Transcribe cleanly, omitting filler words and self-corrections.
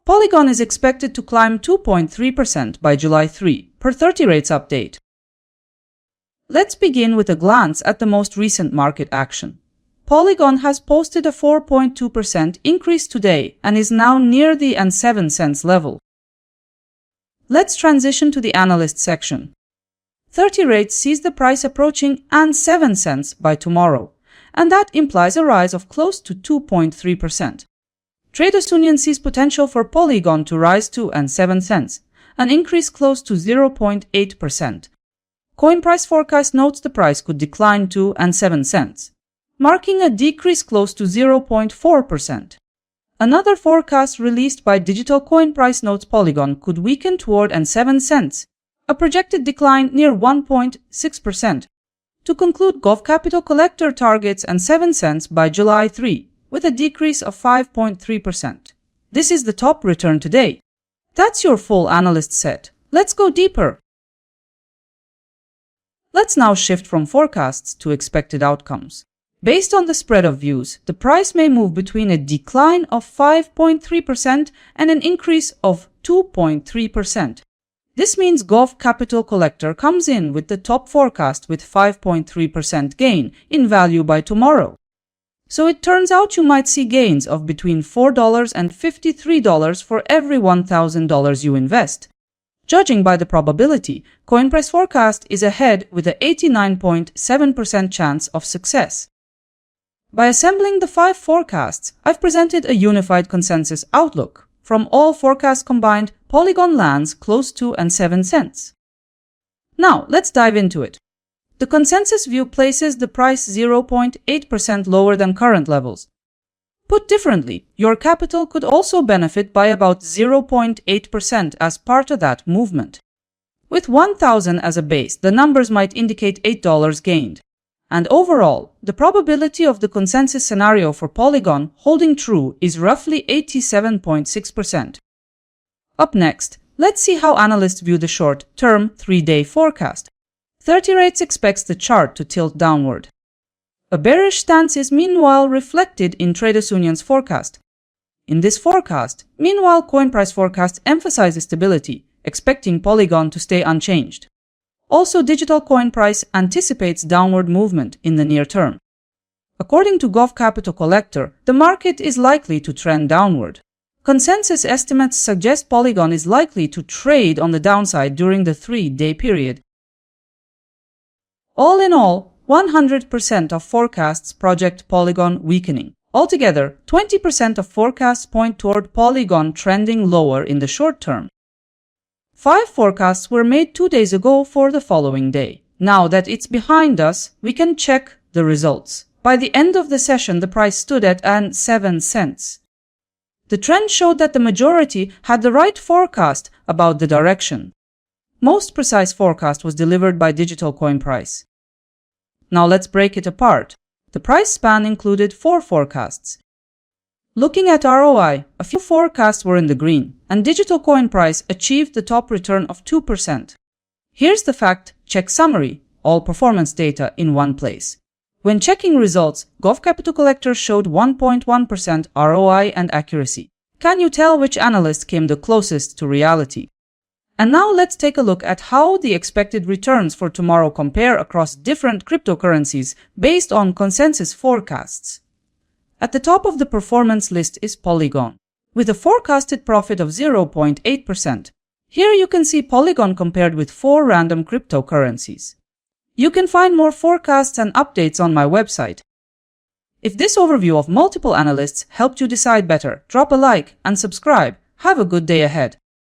Polygon is expected to climb 2.3% by July 3, per 30 rates update. Let's begin with a glance at the most recent market action. Polygon has posted a 4.2% increase today and is now near the and 7 cents level. Let's transition to the analyst section. 30 rates sees the price approaching and 7 cents by tomorrow, and that implies a rise of close to 2.3%. Traders Union sees potential for Polygon to rise to and 7 cents, an increase close to 0.8%. Coin price forecast notes the price could decline to and 7 cents, marking a decrease close to 0.4%. Another forecast released by Digital Coin Price notes Polygon could weaken toward and 7 cents, a projected decline near 1.6%. To conclude, Gov Capital Collector targets and 7 cents by July 3, with a decrease of 5.3%. This is the top return today. That's your full analyst set. Let's go deeper. Let's now shift from forecasts to expected outcomes. Based on the spread of views, the price may move between a decline of 5.3% and an increase of 2.3%. This means Gov Capital Collector comes in with the top forecast with 5.3% gain in value by tomorrow. So it turns out you might see gains of between $4 and $53 for every $1,000 you invest. Judging by the probability, coin price forecast is ahead with an 89.7% chance of success. By assembling the 5 forecasts, I've presented a unified consensus outlook. From all forecasts combined, Polygon lands close to and 7 cents. Now, let's dive into it. The consensus view places the price 0.8% lower than current levels. Put differently, your capital could also benefit by about 0.8% as part of that movement. With 1,000 as a base, the numbers might indicate $8 gained. And overall, the probability of the consensus scenario for Polygon holding true is roughly 87.6%. Up next, let's see how analysts view the short-term 3-day forecast. 30 rates expects the chart to tilt downward. A bearish stance is meanwhile reflected in Traders Union's forecast. In this forecast, meanwhile, coin price forecast emphasizes stability, expecting Polygon to stay unchanged. Also, Digital Coin Price anticipates downward movement in the near term. According to Gov Capital Collector, the market is likely to trend downward. Consensus estimates suggest Polygon is likely to trade on the downside during the 3-day period. All in all, 100% of forecasts project Polygon weakening. Altogether, 20% of forecasts point toward Polygon trending lower in the short term. 5 forecasts were made 2 days ago for the following day. Now that it's behind us, we can check the results. By the end of the session, the price stood at and 7 cents. The trend showed that the majority had the right forecast about the direction. Most precise forecast was delivered by Digital Coin Price. Now let's break it apart. The price span included 4 forecasts. Looking at ROI, a few forecasts were in the green, and Digital Coin Price achieved the top return of 2%. Here's the fact check summary, all performance data in one place. When checking results, Gov Capital Collector showed 1.1% ROI and accuracy. Can you tell which analyst came the closest to reality? And now let's take a look at how the expected returns for tomorrow compare across different cryptocurrencies based on consensus forecasts. At the top of the performance list is Polygon, with a forecasted profit of 0.8%. Here you can see Polygon compared with 4 random cryptocurrencies. You can find more forecasts and updates on my website. If this overview of multiple analysts helped you decide better, drop a like and subscribe. Have a good day ahead.